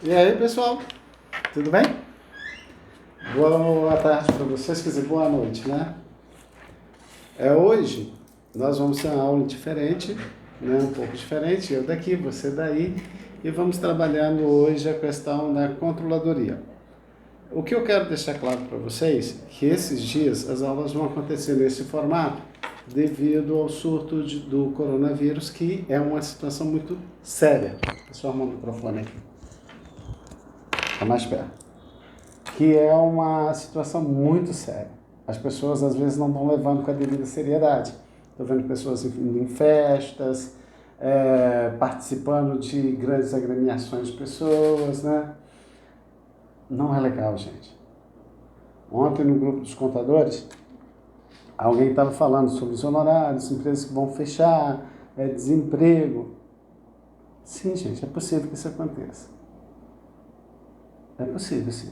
E aí, pessoal, tudo bem? Boa tarde para vocês, quer dizer, boa noite, né? Hoje nós vamos ter uma aula diferente, né? Um pouco diferente, eu daqui, você daí, e vamos trabalhando hoje a questão da controladoria. O que eu quero deixar claro para vocês é que esses dias as aulas vão acontecer nesse formato devido ao surto do coronavírus, que é uma situação muito séria. Deixa eu arrumar o microfone aqui, está mais perto. Que é uma situação muito séria. As pessoas às vezes não estão levando com a devida seriedade. Estou vendo pessoas indo em festas, participando de grandes agremiações de pessoas, né? Não é legal, gente. Ontem no grupo dos contadores, alguém estava falando sobre os honorários, empresas que vão fechar, desemprego. Sim, gente, é possível que isso aconteça. É possível, sim.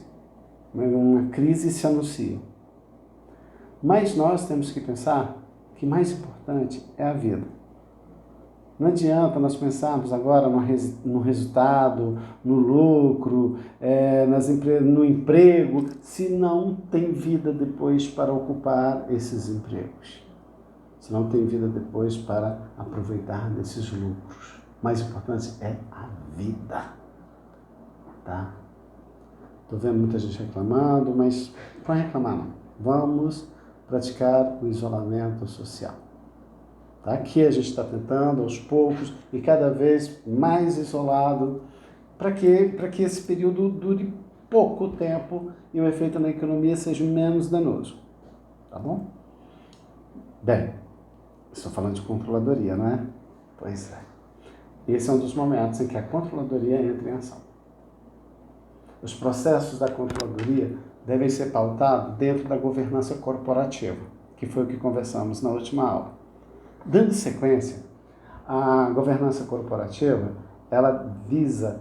Uma crise se anuncia. Mas nós temos que pensar que mais importante é a vida. Não adianta nós pensarmos agora no resultado, no lucro, no emprego, se não tem vida depois para ocupar esses empregos. Se não tem vida depois para aproveitar desses lucros. Mais importante é a vida. Tá? Estou vendo muita gente reclamando, mas não vai reclamar não. Vamos praticar o isolamento social. Tá? Aqui a gente está tentando, aos poucos, e cada vez mais isolado, para que esse período dure pouco tempo e o efeito na economia seja menos danoso. Tá bom? Bem, estou falando de controladoria, não é? Pois é. Esse é um dos momentos em que a controladoria entra em ação. Os processos da controladoria devem ser pautados dentro da governança corporativa, que foi o que conversamos na última aula. Dando sequência, a governança corporativa, ela visa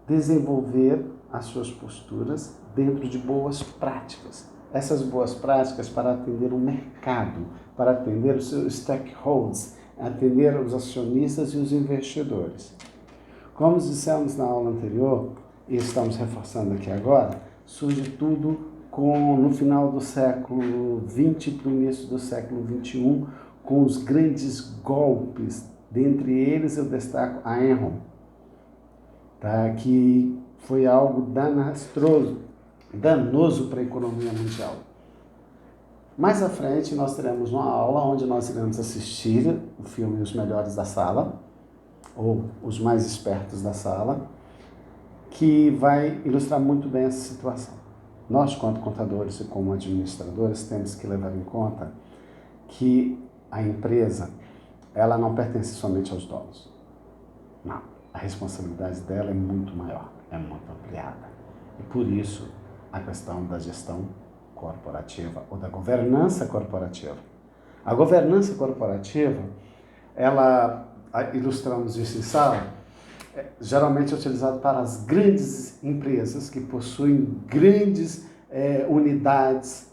desenvolver as suas posturas dentro de boas práticas. Essas boas práticas para atender o mercado, para atender os seus stakeholders, atender os acionistas e os investidores. Como dissemos na aula anterior, e estamos reforçando aqui agora, surge tudo no final do século XX para o início do século XXI, com os grandes golpes. Dentre eles eu destaco a Enron, tá? Que foi algo danoso para a economia mundial. Mais à frente nós teremos uma aula onde nós iremos assistir o filme Os Melhores da Sala, ou Os Mais Espertos da Sala, que vai ilustrar muito bem essa situação. Nós, quanto contadores e como administradores, temos que levar em conta que a empresa, ela não pertence somente aos donos. Não, a responsabilidade dela é muito maior, é muito ampliada. E por isso, a questão da gestão corporativa ou da governança corporativa. A governança corporativa, ela, ilustramos isso em sala, geralmente é utilizado para as grandes empresas que possuem grandes unidades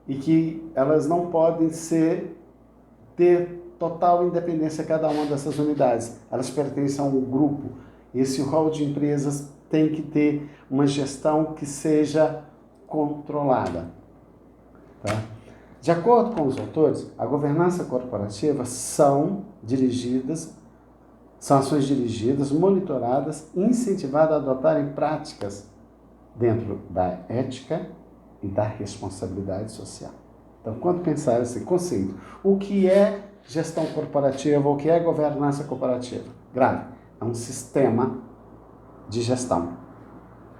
e que elas não podem ter total independência cada uma dessas unidades. Elas pertencem a um grupo. Esse rol de empresas tem que ter uma gestão que seja controlada. Tá? De acordo com os autores, a governança corporativa são ações dirigidas, monitoradas, incentivadas a adotarem práticas dentro da ética e da responsabilidade social. Então, quando pensar esse conceito, o que é gestão corporativa, o que é governança corporativa? Grave, é um sistema de gestão.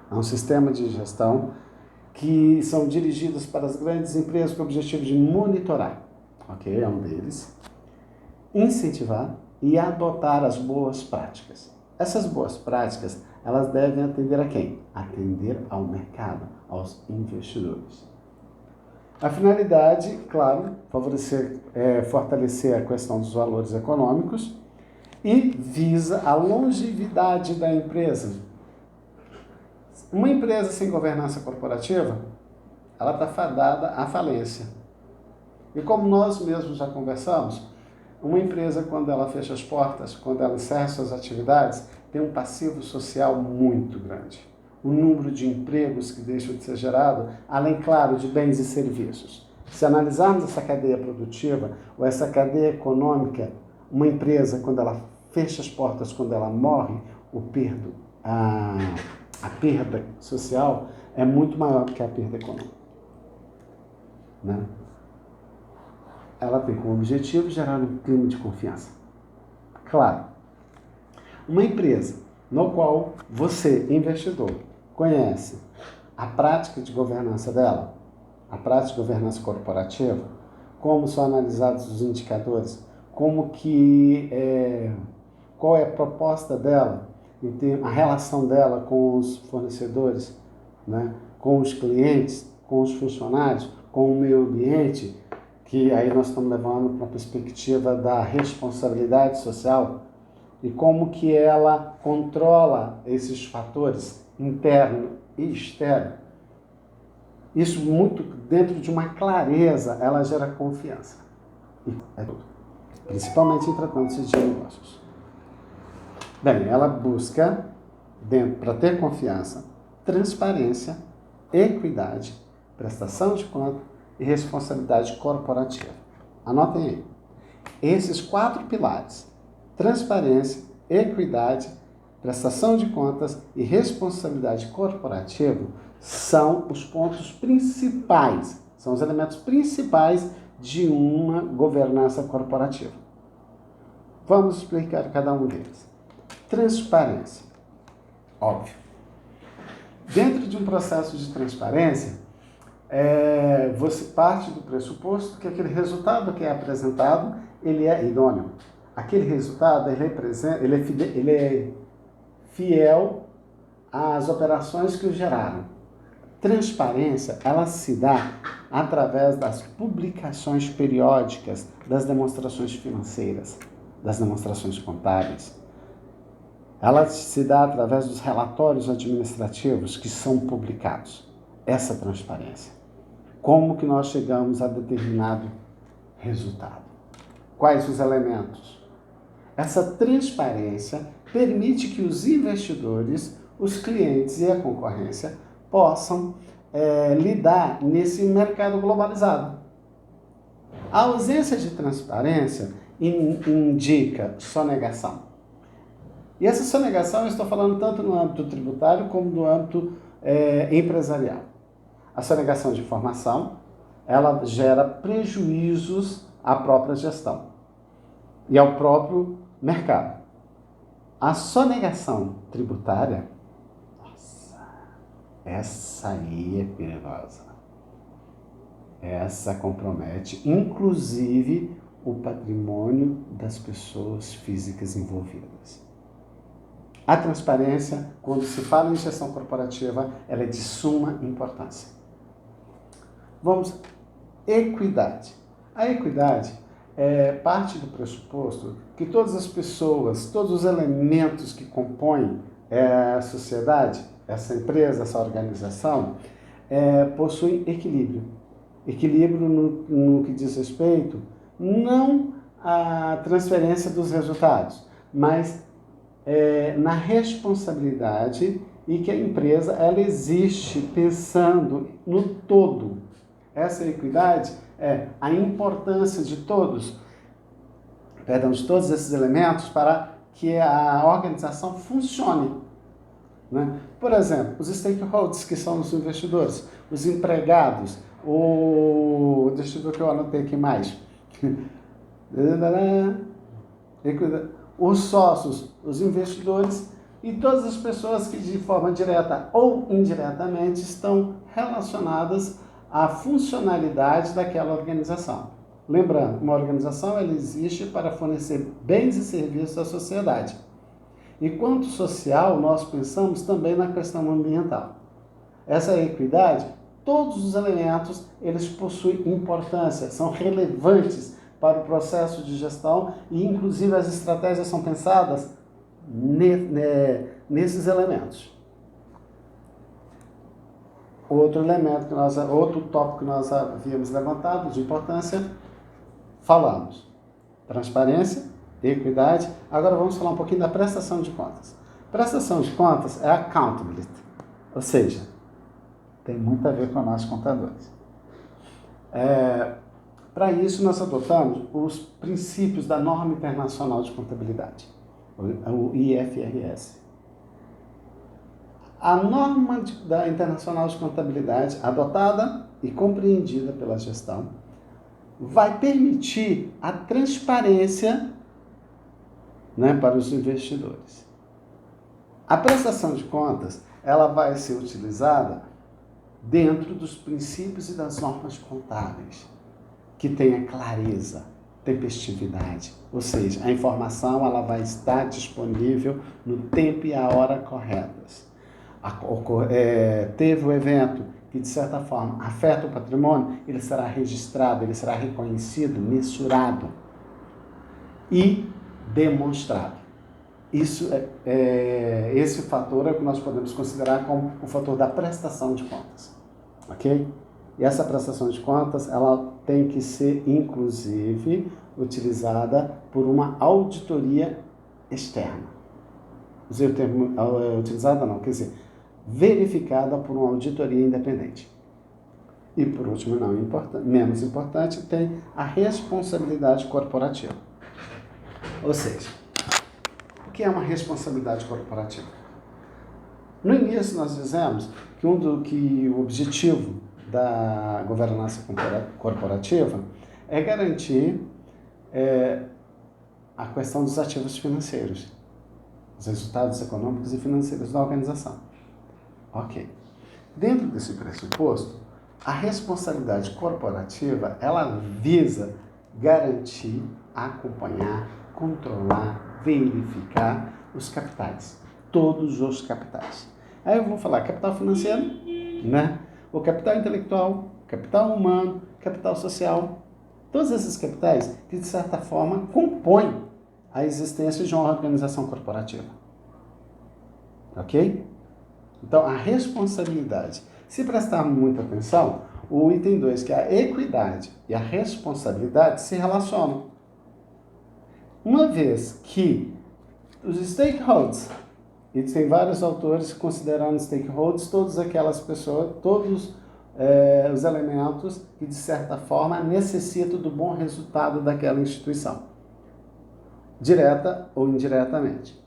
É um sistema de gestão que são dirigidos para as grandes empresas com o objetivo de monitorar, ok? É um deles. Incentivar e adotar as boas práticas. Essas boas práticas, elas devem atender a quem? Atender ao mercado, aos investidores. A finalidade, claro, fortalecer a questão dos valores econômicos e visa a longevidade da empresa. Uma empresa sem governança corporativa, ela está fadada à falência. E como nós mesmos já conversamos, uma empresa, quando ela fecha as portas, quando ela encerra suas atividades, tem um passivo social muito grande. o número de empregos que deixam de ser gerado, além, claro, de bens e serviços. Se analisarmos essa cadeia produtiva ou essa cadeia econômica, uma empresa, quando ela fecha as portas, quando ela morre, a perda social é muito maior do que a perda econômica. Né? Ela tem como objetivo gerar um clima de confiança. Claro, uma empresa no qual você, investidor, conhece a prática de governança dela, a prática de governança corporativa, como são analisados os indicadores, qual é a proposta dela, a relação dela com os fornecedores, né, com os clientes, com os funcionários, com o meio ambiente, que aí nós estamos levando para a perspectiva da responsabilidade social, e como que ela controla esses fatores interno e externo. Isso muito dentro de uma clareza, ela gera confiança. Principalmente em tratando-se de negócios. Bem, ela busca, para ter confiança, transparência, equidade, prestação de conta e responsabilidade corporativa. Anotem aí. Esses 4 pilares, transparência, equidade, prestação de contas e responsabilidade corporativa, são os pontos principais, são os elementos principais de uma governança corporativa. Vamos explicar cada um deles. Transparência. Óbvio. Dentro de um processo de transparência, você parte do pressuposto que aquele resultado que é apresentado, ele é idôneo. Aquele resultado, ele é fiel às operações que o geraram. Transparência, ela se dá através das publicações periódicas, das demonstrações financeiras, das demonstrações contábeis. Ela se dá através dos relatórios administrativos que são publicados. Essa transparência. Como que nós chegamos a determinado resultado? Quais os elementos? Essa transparência permite que os investidores, os clientes e a concorrência possam lidar nesse mercado globalizado. A ausência de transparência indica sonegação. E essa sonegação eu estou falando tanto no âmbito tributário como no âmbito empresarial. A sonegação de informação, ela gera prejuízos à própria gestão e ao próprio mercado. A sonegação tributária, nossa, essa aí é perigosa. Essa compromete, inclusive, o patrimônio das pessoas físicas envolvidas. A transparência, quando se fala em gestão corporativa, ela é de suma importância. Vamos, equidade. A equidade parte do pressuposto que todas as pessoas, todos os elementos que compõem a sociedade, essa empresa, essa organização, possuem equilíbrio. Equilíbrio no que diz respeito, não à transferência dos resultados, mas na responsabilidade e que a empresa ela existe pensando no todo. Essa equidade é a importância de todos esses elementos para que a organização funcione. Né? Por exemplo, os stakeholders, que são os investidores, os empregados, deixa eu ver o que eu anotei aqui mais. Os sócios, os investidores e todas as pessoas que de forma direta ou indiretamente estão relacionadas à funcionalidade daquela organização. Lembrando, uma organização ela existe para fornecer bens e serviços à sociedade. Enquanto social, nós pensamos também na questão ambiental. Essa equidade, todos os elementos, eles possuem importância, são relevantes para o processo de gestão e, inclusive, as estratégias são pensadas nesses elementos. Outro tópico que nós havíamos levantado de importância, falamos. Transparência, equidade. Agora vamos falar um pouquinho da prestação de contas. Prestação de contas é accountability. Ou seja, tem muito a ver com nós contadores. Para isso, nós adotamos os princípios da Norma Internacional de Contabilidade, o IFRS. A norma da Internacional de Contabilidade, adotada e compreendida pela gestão, vai permitir a transparência, né, para os investidores. A prestação de contas, ela vai ser utilizada dentro dos princípios e das normas contábeis, que tenha clareza, tempestividade, ou seja, a informação ela vai estar disponível no tempo e a hora corretas. Teve o evento que, de certa forma, afeta o patrimônio, ele será registrado, ele será reconhecido, mensurado e demonstrado. Esse fator é o que nós podemos considerar como o fator da prestação de contas, ok? E essa prestação de contas, ela tem que ser, inclusive, utilizada por uma auditoria externa. Usei o termo utilizada não, quer dizer, verificada por uma auditoria independente. E, por último, menos importante, tem a responsabilidade corporativa. Ou seja, o que é uma responsabilidade corporativa? No início, nós dizemos que o objetivo da governança corporativa é garantir a questão dos ativos financeiros, os resultados econômicos e financeiros da organização. Ok. Dentro desse pressuposto, a responsabilidade corporativa, ela visa garantir, acompanhar, controlar, verificar os capitais, todos os capitais. Aí eu vou falar capital financeiro, né? O capital intelectual, capital humano, capital social, todos esses capitais que, de certa forma, compõem a existência de uma organização corporativa. Ok? Então, a responsabilidade. Se prestarmos muita atenção, o item 2, que é a equidade e a responsabilidade, se relacionam. Uma vez que os stakeholders, e tem vários autores considerando stakeholders todas aquelas pessoas, todos os elementos que, de certa forma, necessitam do bom resultado daquela instituição, direta ou indiretamente.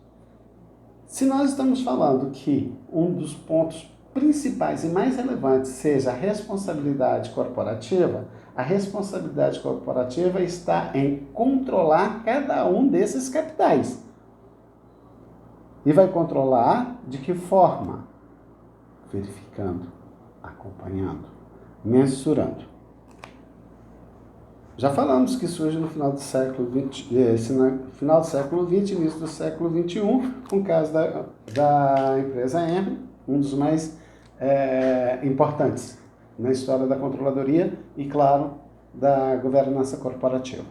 Se nós estamos falando que um dos pontos principais e mais relevantes seja a responsabilidade corporativa, a responsabilidade corporativa está em controlar cada um desses capitais. E vai controlar de que forma? Verificando, acompanhando, mensurando. Já falamos que surge no final do século XX, início do século XXI, com o caso da empresa Enron, um dos mais importantes na história da controladoria e, claro, da governança corporativa.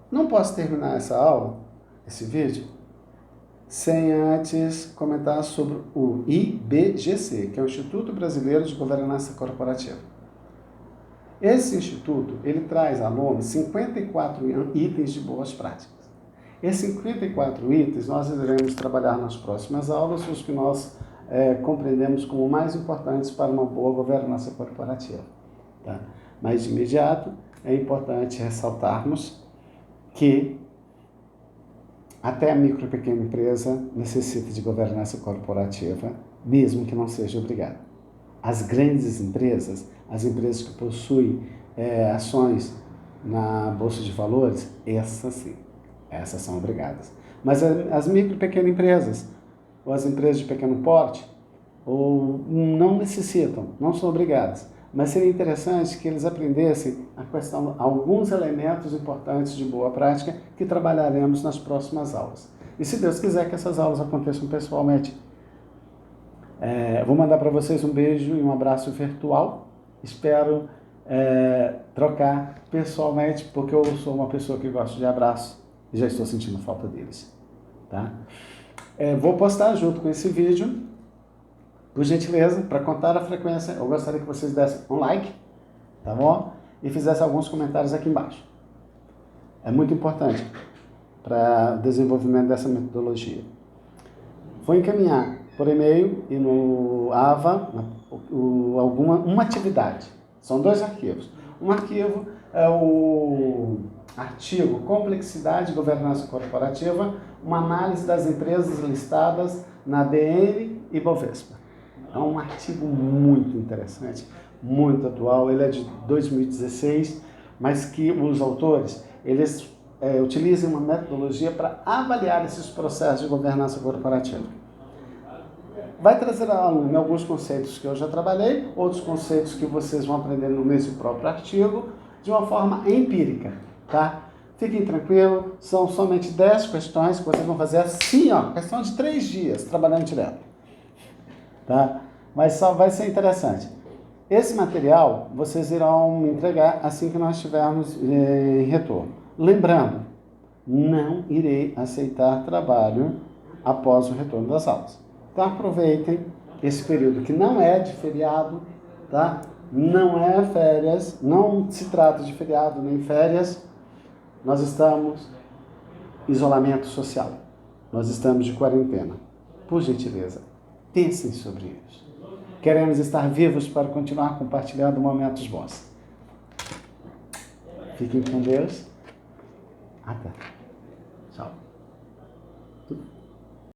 Não posso terminar essa aula, esse vídeo, sem antes comentar sobre o IBGC, que é o Instituto Brasileiro de Governança Corporativa. Esse instituto, ele traz à LOME 54 itens de boas práticas. Esses 54 itens nós iremos trabalhar nas próximas aulas, os que nós compreendemos como mais importantes para uma boa governança corporativa. Tá? Mas, de imediato, é importante ressaltarmos que até a micro e pequena empresa necessita de governança corporativa, mesmo que não seja obrigada. As grandes empresas, as empresas que possuem ações na Bolsa de Valores, essas sim, essas são obrigadas. Mas as micro e pequenas empresas, ou as empresas de pequeno porte, ou não necessitam, não são obrigadas. Mas seria interessante que eles aprendessem alguns elementos importantes de boa prática que trabalharemos nas próximas aulas. E se Deus quiser que essas aulas aconteçam pessoalmente, vou mandar para vocês um beijo e um abraço virtual. Espero trocar pessoalmente, porque eu sou uma pessoa que gosta de abraço e já estou sentindo falta deles. Tá? Vou postar junto com esse vídeo. Por gentileza, para contar a frequência, eu gostaria que vocês dessem um like, tá bom? E fizessem alguns comentários aqui embaixo. É muito importante para o desenvolvimento dessa metodologia. Vou encaminhar por e-mail e no AVA uma atividade. São 2 arquivos. Um arquivo é o artigo Complexidade e Governança Corporativa, uma análise das empresas listadas na DN e Bovespa. É um artigo muito interessante, muito atual. Ele é de 2016, mas que os autores, eles utilizam uma metodologia para avaliar esses processos de governança corporativa. Vai trazer ao aluno alguns conceitos que eu já trabalhei, outros conceitos que vocês vão aprender no mesmo próprio artigo, de uma forma empírica, tá? Fiquem tranquilos, são somente 10 questões que vocês vão fazer assim, ó, questão de 3 dias, trabalhando direto, tá? Mas só vai ser interessante. Esse material vocês irão me entregar assim que nós tivermos em retorno. Lembrando, não irei aceitar trabalho após o retorno das aulas. Então aproveitem esse período que não é de feriado, tá? Não é férias, não se trata de feriado nem férias. Nós estamos em isolamento social. Nós estamos de quarentena. Por gentileza, pensem sobre isso. Queremos estar vivos para continuar compartilhando momentos bons. Fiquem com Deus. Até. Tchau.